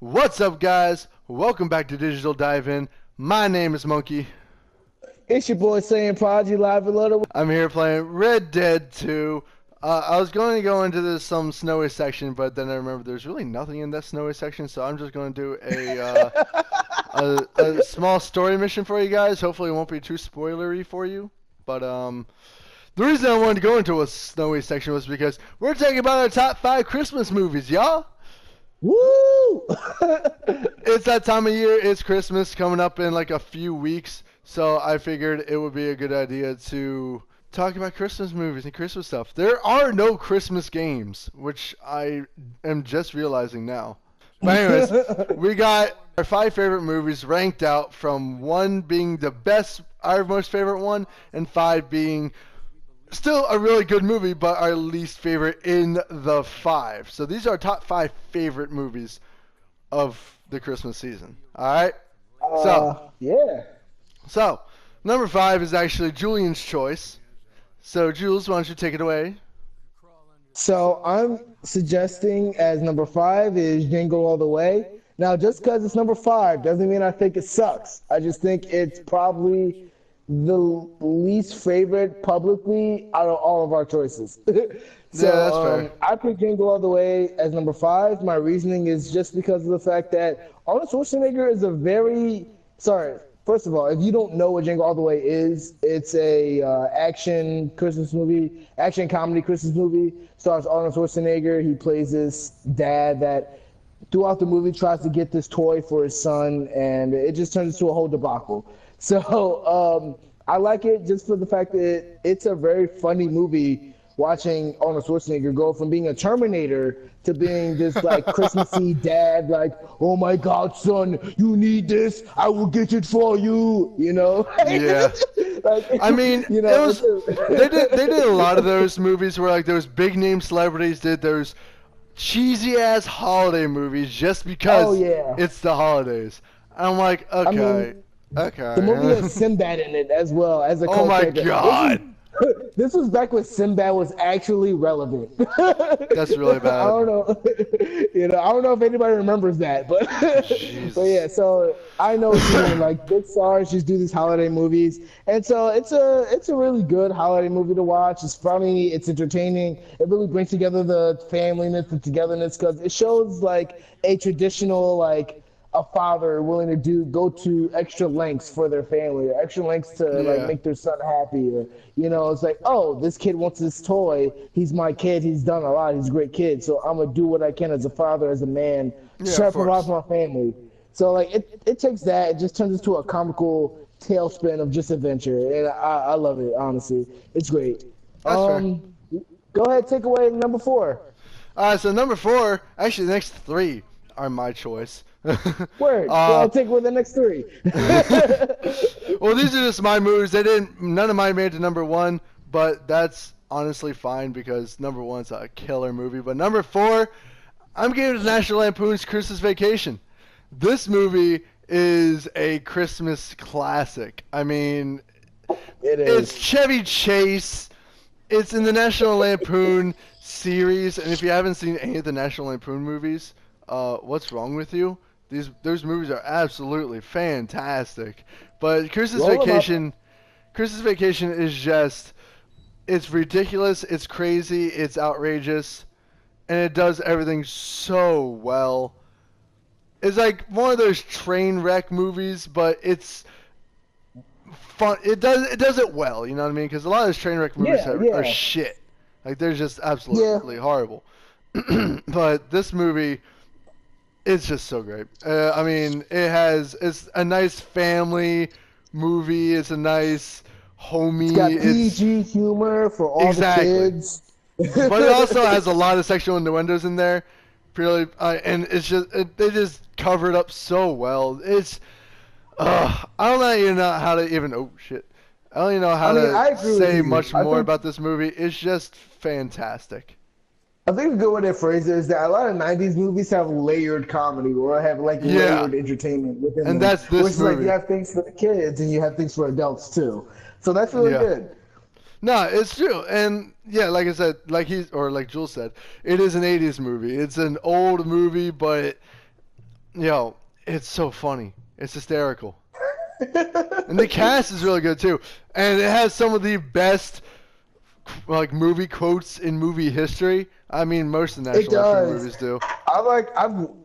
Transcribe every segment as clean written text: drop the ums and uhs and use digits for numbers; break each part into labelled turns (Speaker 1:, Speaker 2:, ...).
Speaker 1: What's up, guys? Welcome back to Digital Dive In. My name is Monkey.
Speaker 2: It's your boy saying Prodigy live and loaded.
Speaker 1: I'm here playing Red Dead 2. I was going to go into some snowy section, but then I remembered there's really nothing in that snowy section, so I'm just going to do a small story mission for you guys. Hopefully, it won't be too spoilery for you. But the reason I wanted to go into a snowy section was because we're talking about our top 5 Christmas movies, y'all.
Speaker 2: Woo!
Speaker 1: It's that time of year. It's Christmas coming up in like a few weeks. So I figured it would be a good idea to talk about Christmas movies and Christmas stuff. There are no Christmas games, which I am just realizing now. But anyways, we got our 5 favorite movies ranked out from 1 being the best, our most favorite one, and 5 being still a really good movie, but our least favorite in the 5. So these are our top 5 favorite movies of the Christmas season. All right.
Speaker 2: Yeah.
Speaker 1: So number 5 is actually Julian's choice. So Jules, why don't you take it away?
Speaker 2: So I'm suggesting as number 5 is Jingle All the Way. Now, just because it's number 5 doesn't mean I think it sucks. I just think it's probably the least favorite publicly out of all of our choices. So
Speaker 1: Yeah, that's fair.
Speaker 2: I picked Jingle All the Way as number 5. My reasoning is just because of the fact that Arnold Schwarzenegger is a very sorry. First of all, if you don't know what Jingle All the Way is, it's a action Christmas movie, action comedy Christmas movie. Stars Arnold Schwarzenegger. He plays this dad that throughout the movie tries to get this toy for his son, and it just turns into a whole debacle. So I like it just for the fact that it's a very funny movie watching Arnold Schwarzenegger go from being a Terminator to being this like Christmassy dad, like, oh my God, son, you need this, I will get it for you, you know?
Speaker 1: Yeah.
Speaker 2: Like,
Speaker 1: I mean,
Speaker 2: you know,
Speaker 1: they did a lot of those movies where like those big name celebrities did those cheesy ass holiday movies just because
Speaker 2: oh yeah.
Speaker 1: it's the holidays. I'm like, okay,
Speaker 2: I mean,
Speaker 1: okay.
Speaker 2: the movie has Sinbad in it as well as a
Speaker 1: Oh
Speaker 2: cult
Speaker 1: my
Speaker 2: character.
Speaker 1: God.
Speaker 2: This was back when Sinbad was actually relevant.
Speaker 1: That's really bad.
Speaker 2: I don't know. I don't know if anybody remembers that, but
Speaker 1: Jesus.
Speaker 2: but yeah. So I know what you mean. Like big stars just do these holiday movies, and so it's a really good holiday movie to watch. It's funny. It's entertaining. It really brings together the familyness and togetherness because it shows like a traditional like a father willing to go to extra lengths for their family, or extra lengths to like make their son happy, or it's like, oh, this kid wants this toy. He's my kid. He's done a lot. He's a great kid. So I'm gonna do what I can as a father, as a man, to try to provide for my family. So like it takes that. It just turns into a comical tailspin of just adventure, and I love it. Honestly, it's great.
Speaker 1: That's fair.
Speaker 2: Go ahead, take away number 4.
Speaker 1: So number 4, actually the next 3 are my choice.
Speaker 2: Word. I'll take away the next 3.
Speaker 1: Well, these are just my movies. None of mine made it to number 1, but that's honestly fine because number 1's a killer movie. But number 4, I'm giving it to National Lampoon's Christmas Vacation. This movie is a Christmas classic. I mean,
Speaker 2: It is.
Speaker 1: it's Chevy Chase. It's in the National Lampoon series, and if you haven't seen any of the National Lampoon movies, what's wrong with you? Those movies are absolutely fantastic. But Christmas Vacation is just, it's ridiculous, it's crazy, it's outrageous, and it does everything so well. It's like one of those train wreck movies, but it's fun. It does it well, you know what I mean? Because a lot of those train wreck movies are shit. Like they're just absolutely horrible. But this movie, it's just so great. I mean, it's a nice family movie. It's a nice homey.
Speaker 2: It's got PG humor for all the kids.
Speaker 1: But it also has a lot of sexual innuendos in there. Really, and it's just they just cover it up so well. It's I don't even know how to even I don't even know how to say much more about this movie. It's just fantastic.
Speaker 2: I think a good way to phrase it is that a lot of '90s movies have layered comedy, or have like layered entertainment within them.
Speaker 1: And that's this movie.
Speaker 2: Like you have things for the kids and you have things for adults too. So that's really good.
Speaker 1: No, it's true. And yeah, like I said, like Jules said, it is an '80s movie. It's an old movie, but Yo, it's so funny. It's hysterical. And the cast is really good too. And it has some of the best like movie quotes in movie history. I mean, most of the
Speaker 2: It
Speaker 1: National Lampoon
Speaker 2: does.
Speaker 1: movies do.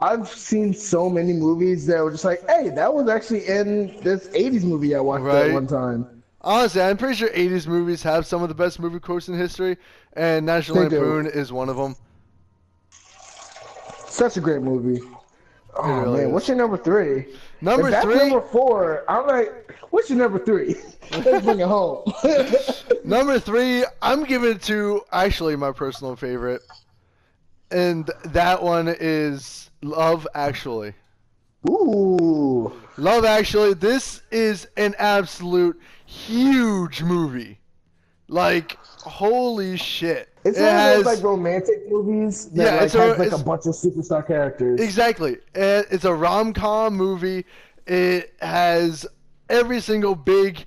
Speaker 2: I've seen so many movies that were just like, hey, that was actually in this '80s movie I watched at
Speaker 1: Right?
Speaker 2: one time.
Speaker 1: Honestly, I'm pretty sure 80s movies have some of the best movie quotes in history, and National
Speaker 2: They do.
Speaker 1: Lampoon is one of them.
Speaker 2: Such a great movie.
Speaker 1: It
Speaker 2: Oh
Speaker 1: really
Speaker 2: man, what's
Speaker 1: is.
Speaker 2: your number three?
Speaker 1: Number
Speaker 2: If that's
Speaker 1: three,
Speaker 2: number four, I'm like, what's your number three? Let's bring it home.
Speaker 1: number three, I'm giving it to actually my personal favorite, and that one is Love Actually.
Speaker 2: Ooh.
Speaker 1: Love Actually, this is an absolute huge movie. Like, holy shit.
Speaker 2: It's
Speaker 1: It
Speaker 2: one of those
Speaker 1: has,
Speaker 2: like romantic movies that
Speaker 1: yeah,
Speaker 2: like has like a bunch of superstar characters.
Speaker 1: exactly. It's a rom-com movie. It has every single big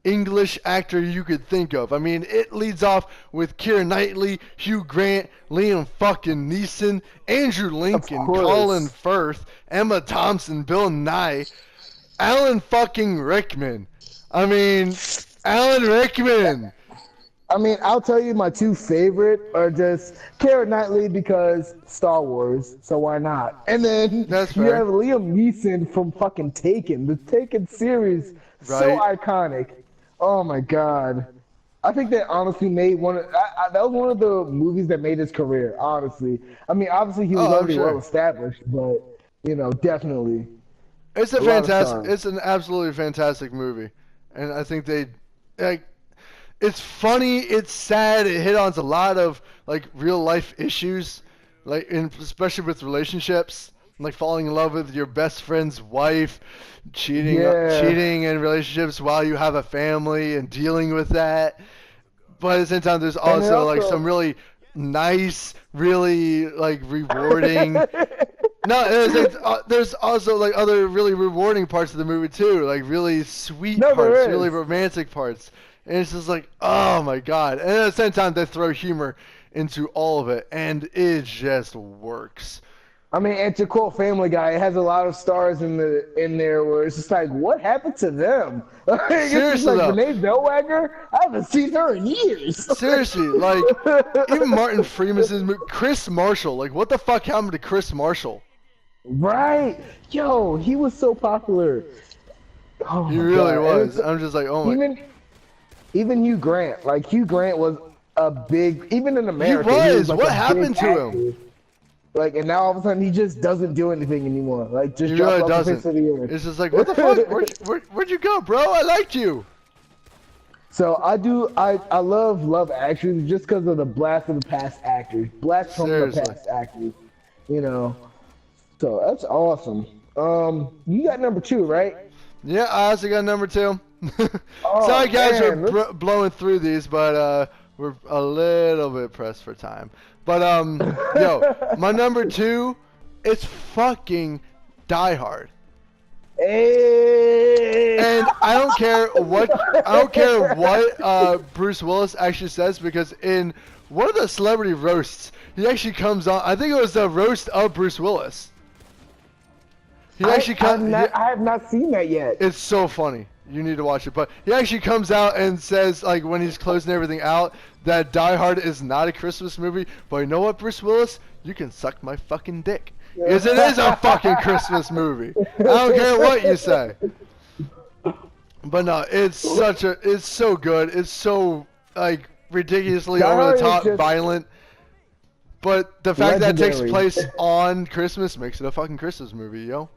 Speaker 1: English actor you could think of. I mean, it leads off with Keira Knightley, Hugh Grant, Liam fucking Neeson, Andrew Lincoln,
Speaker 2: course.
Speaker 1: Colin Firth, Emma Thompson, Bill Nye, Alan fucking Rickman. I mean, Alan Rickman.
Speaker 2: I mean, I'll tell you my two favorite are just Keira Knightley because Star Wars, so why not? And then
Speaker 1: That's
Speaker 2: you
Speaker 1: fair.
Speaker 2: have Liam Neeson from fucking Taken. The Taken series, so
Speaker 1: Right.
Speaker 2: iconic. Oh my god. I think that honestly made that was one of the movies that made his career, honestly. I mean, obviously he was
Speaker 1: Oh, I'm
Speaker 2: already
Speaker 1: sure.
Speaker 2: well established, but definitely.
Speaker 1: It's a
Speaker 2: A lot of
Speaker 1: fantastic.
Speaker 2: stars.
Speaker 1: It's an absolutely fantastic movie, and I think they, like, it's funny. It's sad. It hit on a lot of like real life issues, especially with relationships, like falling in love with your best friend's wife,
Speaker 2: Yeah.
Speaker 1: cheating in relationships while you have a family and dealing with that. But at the same time, there's
Speaker 2: And it
Speaker 1: also like
Speaker 2: also
Speaker 1: some really nice, really like rewarding. No, there's also like other really rewarding parts of the movie too, like really sweet
Speaker 2: No, there
Speaker 1: parts,
Speaker 2: is.
Speaker 1: really romantic parts, and it's just like, oh my god! And at the same time, they throw humor into all of it, and it just works.
Speaker 2: I mean, and to quote Family Guy, it has a lot of stars in there where it's just like, what happened to them? Like, it's just
Speaker 1: Seriously,
Speaker 2: like
Speaker 1: though.
Speaker 2: Renee Zellweger. I haven't seen her in years.
Speaker 1: Seriously, like even Martin Freeman's in Chris Marshall. Like, what the fuck happened to Chris Marshall?
Speaker 2: Right? Yo, he was so popular. Oh
Speaker 1: He
Speaker 2: my
Speaker 1: really
Speaker 2: God.
Speaker 1: was. I'm just like, oh my.
Speaker 2: Even Hugh Grant. Like Hugh Grant was a big, even in America.
Speaker 1: was.
Speaker 2: Like
Speaker 1: What
Speaker 2: a
Speaker 1: happened
Speaker 2: big
Speaker 1: to him?
Speaker 2: actor. Like, and now all of a sudden he just doesn't do anything anymore. Like, just
Speaker 1: He
Speaker 2: dropped
Speaker 1: really
Speaker 2: off the
Speaker 1: doesn't.
Speaker 2: face of the earth.
Speaker 1: It's just like, what the fuck? Where'd you go, bro? I liked you.
Speaker 2: So I love Actually just because of the blast of the past actors, blast from
Speaker 1: Seriously.
Speaker 2: the past actors, So that's awesome. You got number two, right?
Speaker 1: Yeah, I also got number two.
Speaker 2: Oh,
Speaker 1: Sorry, guys,
Speaker 2: man,
Speaker 1: we're blowing through these, but we're a little bit pressed for time. But yo, my number two, it's fucking Die Hard.
Speaker 2: Hey.
Speaker 1: And I don't care what Bruce Willis actually says, because in one of the celebrity roasts, he actually comes on. I think it was the roast of Bruce Willis. He actually comes.
Speaker 2: I have not seen that yet.
Speaker 1: It's so funny. You need to watch it. But he actually comes out and says, like, when he's closing everything out, that Die Hard is not a Christmas movie. But you know what, Bruce Willis? You can suck my fucking dick. Because it is a fucking Christmas movie. I don't care what you say. But no, it's so good. It's so, like, ridiculously
Speaker 2: Die
Speaker 1: over
Speaker 2: Hard
Speaker 1: the
Speaker 2: is
Speaker 1: top
Speaker 2: just
Speaker 1: violent. But the fact that it takes
Speaker 2: legendary.
Speaker 1: place on Christmas makes it a fucking Christmas movie, yo.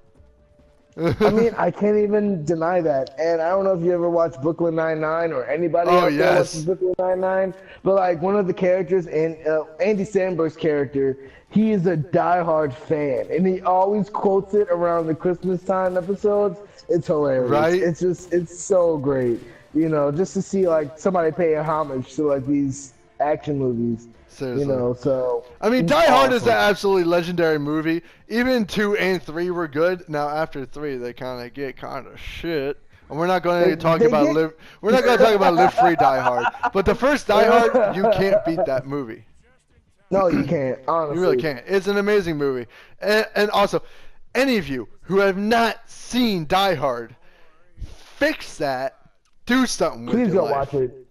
Speaker 2: I mean, I can't even deny that. And I don't know if you ever watched Brooklyn Nine-Nine or anybody
Speaker 1: Oh,
Speaker 2: out there
Speaker 1: yes.
Speaker 2: watches Brooklyn Nine-Nine, but like one of the characters in Andy Samberg's character, he is a diehard fan, and he always quotes it around the Christmas time episodes. It's hilarious.
Speaker 1: Right?
Speaker 2: It's so great. Just to see like somebody pay a homage to like these action movies.
Speaker 1: Seriously.
Speaker 2: So
Speaker 1: I mean,
Speaker 2: it's
Speaker 1: Die Hard is
Speaker 2: awesome.
Speaker 1: an absolutely legendary movie. Even 2 and 3 were good. Now after 3, they kind of get kind of shit. And we're not going to talk
Speaker 2: they
Speaker 1: about
Speaker 2: get-
Speaker 1: We're not going to talk about Live Free Die Hard. But the first Die Hard, you can't beat that movie.
Speaker 2: No, you can't. Honestly,
Speaker 1: You really can't. It's an amazing movie. And also, any of you who have not seen Die Hard, fix that. Do something with
Speaker 2: Please
Speaker 1: your
Speaker 2: go
Speaker 1: life.
Speaker 2: watch it.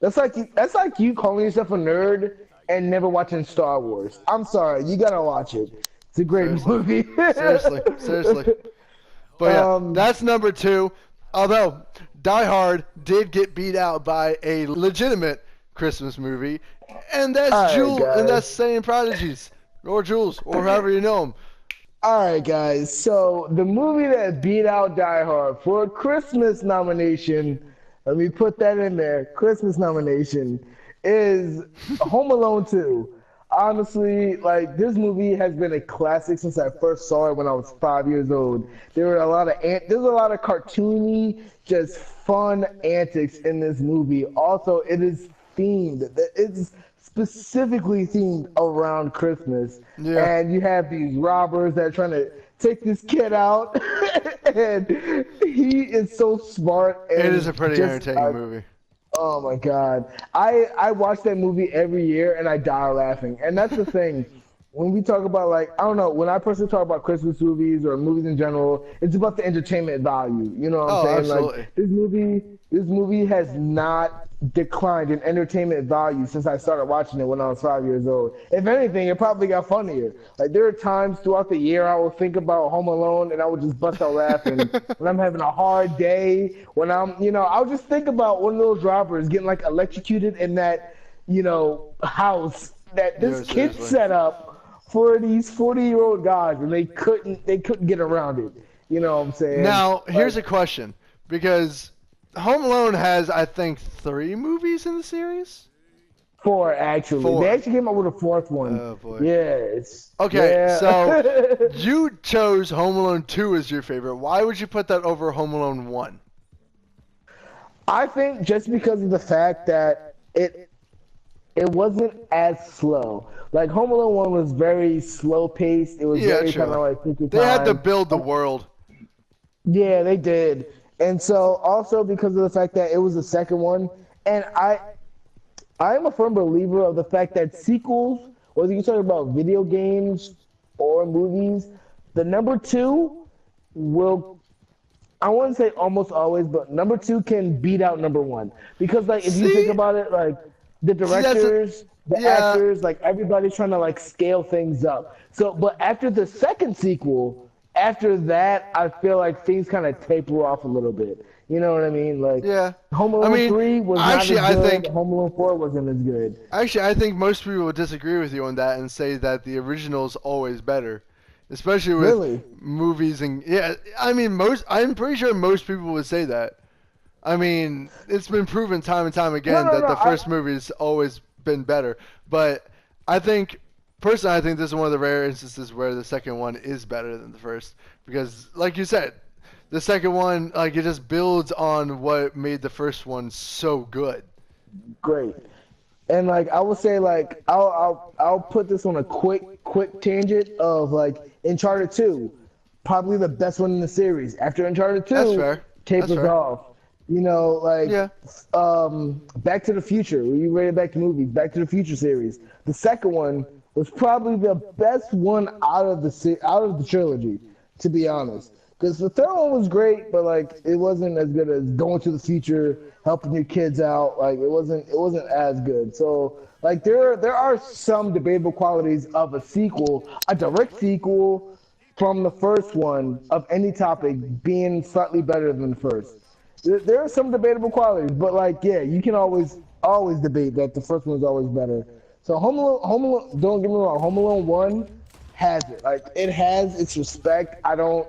Speaker 2: That's like you calling yourself a nerd and never watching Star Wars. I'm sorry, you gotta watch it. It's a great
Speaker 1: Seriously.
Speaker 2: movie.
Speaker 1: Seriously. But yeah,
Speaker 2: Um,
Speaker 1: that's number 2. Although Die Hard did get beat out by a legitimate Christmas movie, and that's
Speaker 2: all right,
Speaker 1: Jules, and that's
Speaker 2: guys.
Speaker 1: Saying Prodigies, or Jules, or however you know him.
Speaker 2: All right, guys. So the movie that beat out Die Hard for a Christmas nomination, let me put that in there. Christmas nomination is Home Alone 2. Honestly, like this movie has been a classic since I first saw it when I was 5 years old. There's a lot of cartoony, just fun antics in this movie. Also, it is themed. It's specifically themed around Christmas.
Speaker 1: Yeah,
Speaker 2: And you have these robbers that are trying to take this kid out, and he is so smart. And
Speaker 1: it is a pretty
Speaker 2: just,
Speaker 1: entertaining movie.
Speaker 2: oh my God. I watch that movie every year and I die laughing. And that's the thing. When we talk about like, I don't know, when I personally talk about Christmas movies or movies in general, it's about the entertainment value. You know what I'm
Speaker 1: Oh,
Speaker 2: saying?
Speaker 1: absolutely.
Speaker 2: Like this movie has not declined in entertainment value since I started watching it when I was 5 years old. If anything, it probably got funnier. Like there are times throughout the year I will think about Home Alone and I would just bust out laughing when I'm having a hard day. When I'll just think about one of those robbers getting like electrocuted in that, house that this
Speaker 1: Yeah,
Speaker 2: kid
Speaker 1: seriously.
Speaker 2: set up for these 40-year-old guys, and they couldn't get around it. You know what I'm saying?
Speaker 1: Now, here's a
Speaker 2: Like,
Speaker 1: question, because Home Alone has, I think, 3 movies in the series.
Speaker 2: 4 actually.
Speaker 1: 4.
Speaker 2: They actually came up with a 4th one.
Speaker 1: Oh boy.
Speaker 2: Yes.
Speaker 1: Okay,
Speaker 2: Yeah.
Speaker 1: so you chose Home Alone 2 as your favorite. Why would you put that over Home Alone 1?
Speaker 2: I think just because of the fact that it wasn't as slow. Like Home Alone 1 was very slow paced. It was
Speaker 1: Yeah,
Speaker 2: very
Speaker 1: true.
Speaker 2: kind of like take your
Speaker 1: They had to
Speaker 2: time.
Speaker 1: build the world.
Speaker 2: Yeah, they did. And so also because of the fact that it was the second one, and I am a firm believer of the fact that sequels, whether you're talking about video games or movies, the number 2 will, I wouldn't say almost always, but number 2 can beat out number 1. Because like if you think
Speaker 1: See?
Speaker 2: about it, like the
Speaker 1: That's
Speaker 2: directors, the
Speaker 1: yeah.
Speaker 2: actors, like everybody's trying to like scale things up. So but after the second sequel, after that I feel like things kind of taper off a little bit. You know what I mean? Like
Speaker 1: Yeah.
Speaker 2: Home
Speaker 1: I
Speaker 2: Alone
Speaker 1: mean,
Speaker 2: 3 was
Speaker 1: actually,
Speaker 2: not as
Speaker 1: I
Speaker 2: good.
Speaker 1: think
Speaker 2: Home Alone 4 wasn't as good.
Speaker 1: actually I think most people would disagree with you on that and say that the original's always better, especially with
Speaker 2: Really?
Speaker 1: movies and yeah. I mean, I'm pretty sure most people would say that. I mean, it's been proven time and time again that
Speaker 2: No.
Speaker 1: the first movie's always been better. But I think, personally, I think this is one of the rare instances where the second one is better than the first. Because, like you said, the second one, like, it just builds on what made the first one so good.
Speaker 2: Great. And like I would say, like I'll put this on a quick tangent of like Uncharted 2, probably the best one in the series. After Uncharted 2,
Speaker 1: That's fair.
Speaker 2: tapers
Speaker 1: That's fair.
Speaker 2: off. Like
Speaker 1: Yeah.
Speaker 2: Back to the Future. When you rated back to movies, Back to the Future series. The second one was probably the best one out of the trilogy, to be honest. Because the third one was great, but like it wasn't as good as Going to the Future, helping your kids out. Like it wasn't as good. So like there are some debatable qualities of a sequel, a direct sequel from the first one of any topic being slightly better than the first. There are some debatable qualities, but like yeah, you can always debate that the first one is always better. So Home Alone, don't get me wrong, Home Alone 1 has it. Like it has its respect. I don't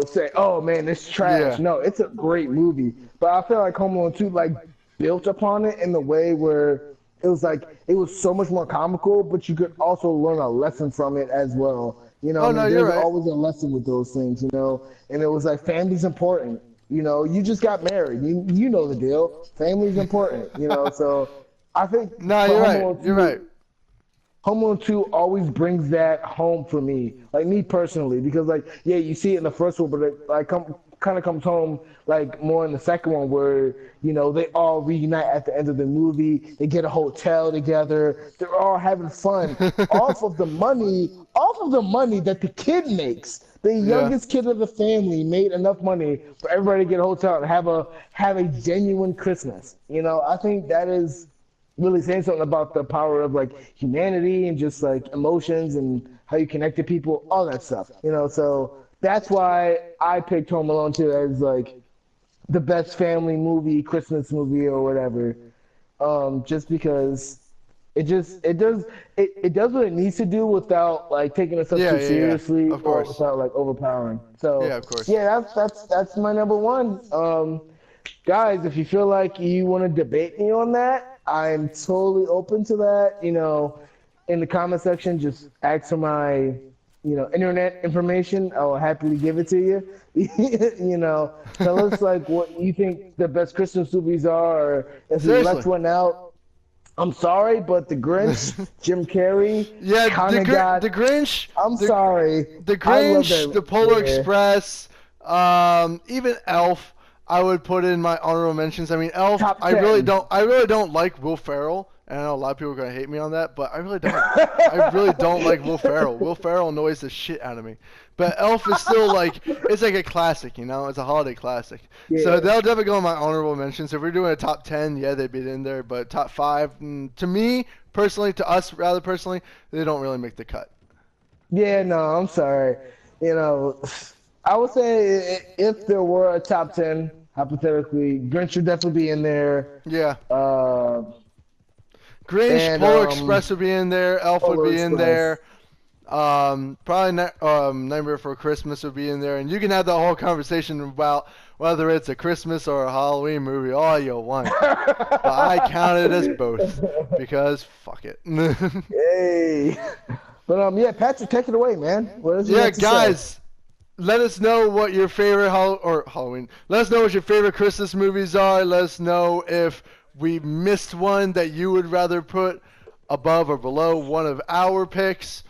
Speaker 2: say, oh man, it's trash.
Speaker 1: Yeah.
Speaker 2: No, it's a great movie. But I feel like Home Alone 2 like built upon it in the way where it was so much more comical, but you could also learn a lesson from it as well.
Speaker 1: Oh, no, you're
Speaker 2: There's
Speaker 1: right.
Speaker 2: always a lesson with those things, and it was like family's important. You just got married. You know the deal. Family's important, so I think
Speaker 1: No,
Speaker 2: for
Speaker 1: you're
Speaker 2: Home
Speaker 1: right.
Speaker 2: Alone
Speaker 1: You're
Speaker 2: 2
Speaker 1: right.
Speaker 2: Home Alone 2 always brings that home for me, like me personally, because like yeah, you see it in the first one, but like kind of comes home like more in the second one where they all reunite at the end of the movie. They get a hotel together. They're all having fun off of the money that the kid makes. The
Speaker 1: Yeah.
Speaker 2: youngest kid of the family made enough money for everybody to get a hotel and have a genuine Christmas. I think that is really saying something about the power of like humanity and just like emotions and how you connect to people, all that stuff. So that's why I picked Home Alone 2 as like the best family movie, Christmas movie or whatever. Just because it does what it needs to do without like taking itself
Speaker 1: Yeah,
Speaker 2: too
Speaker 1: yeah, yeah.
Speaker 2: seriously
Speaker 1: Of
Speaker 2: or
Speaker 1: course.
Speaker 2: without like overpowering. So
Speaker 1: Yeah, of course.
Speaker 2: yeah, that's my number one. Guys, if you feel like you want to debate me on that, I'm totally open to that. In the comment section, just ask for my, internet information. I will happily give it to you. Tell us like what you think the best Christmas movies are, or if we
Speaker 1: Seriously.
Speaker 2: left one out. I'm sorry, but the Grinch, Jim Carrey,
Speaker 1: Yeah,
Speaker 2: kind of got.
Speaker 1: The Grinch,
Speaker 2: I'm
Speaker 1: the
Speaker 2: sorry.
Speaker 1: the
Speaker 2: I love
Speaker 1: Grinch,
Speaker 2: that.
Speaker 1: the Polar
Speaker 2: Yeah.
Speaker 1: Express, even Elf, I would put in my honorable mentions. I mean, Elf,
Speaker 2: Top 10.
Speaker 1: I really don't like Will Ferrell, and I know a lot of people are gonna hate me on that, but I really don't. I really don't like Will Ferrell. Will Ferrell annoys the shit out of me. But Elf is still like it's like a classic, It's a holiday classic. So
Speaker 2: Yeah.
Speaker 1: they'll definitely go in my honorable mentions. If we're doing a top 10, yeah, they'd be in there. But top five, to me personally, to us rather personally, they don't really make the cut.
Speaker 2: Yeah, no, I'm sorry. You know, I would say if there were a top 10, hypothetically, Grinch would definitely be in there.
Speaker 1: Yeah.
Speaker 2: Uh,
Speaker 1: Grinch,
Speaker 2: and
Speaker 1: Polar Express would be in there. Elf would
Speaker 2: Polar
Speaker 1: be in there.
Speaker 2: Express.
Speaker 1: Probably Nightmare Before Christmas would be in there, and you can have the whole conversation about whether it's a Christmas or a Halloween movie all you want. But I count it as both because fuck it.
Speaker 2: Hey. But yeah, Patrick, take it away, man. What does you
Speaker 1: Yeah,
Speaker 2: have to say?
Speaker 1: guys, let us know what your favorite Halloween. Let us know what your favorite Christmas movies are. Let us know if we missed one that you would rather put above or below one of our picks.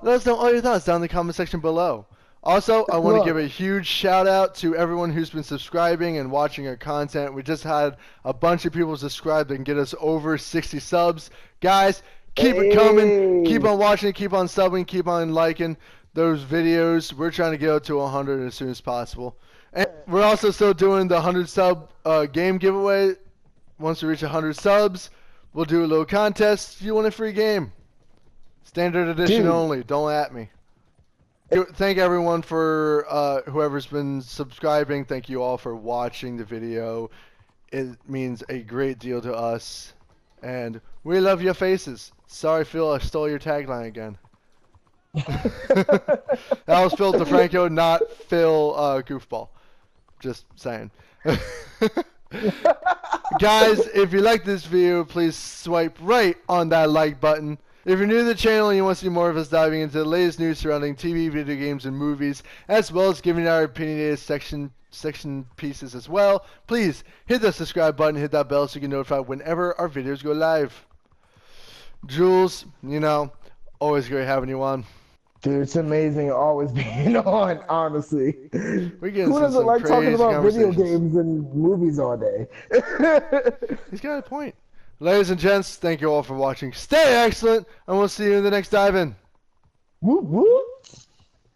Speaker 1: Let us know all your thoughts down in the comment section below. Also, I want to give a huge shout out to everyone who's been subscribing and watching our content. We just had a bunch of people subscribe and get us over 60 subs. Guys, keep it coming. Keep
Speaker 2: Hey.
Speaker 1: on watching, keep on subbing, keep on liking those videos. We're trying to get up to 100 as soon as possible. And we're also still doing the 100 sub game giveaway. Once we reach 100 subs, we'll do a little contest. If you want a free game. Standard edition
Speaker 2: Dude.
Speaker 1: only. Don't at me. Thank everyone for whoever's been subscribing. Thank you all for watching the video. It means a great deal to us. And we love your faces. Sorry, Phil, I stole your tagline again. That was Phil DeFranco, not Phil Goofball. Just saying. Guys, if you like this video, please swipe right on that like button. If you're new to the channel and you want to see more of us diving into the latest news surrounding TV, video games, and movies, as well as giving our opinionated section pieces as well, please hit that subscribe button, hit that bell so you can notify whenever our videos go live. Jules, always great having you on.
Speaker 2: Dude, it's amazing always being on, honestly.
Speaker 1: We get
Speaker 2: Who
Speaker 1: into
Speaker 2: doesn't
Speaker 1: some
Speaker 2: like talking
Speaker 1: crazy
Speaker 2: about video
Speaker 1: conversations.
Speaker 2: games and movies all day?
Speaker 1: He's got a point. Ladies and gents, thank you all for watching. Stay excellent, and we'll see you in the next dive-in.
Speaker 2: Whoop, whoop.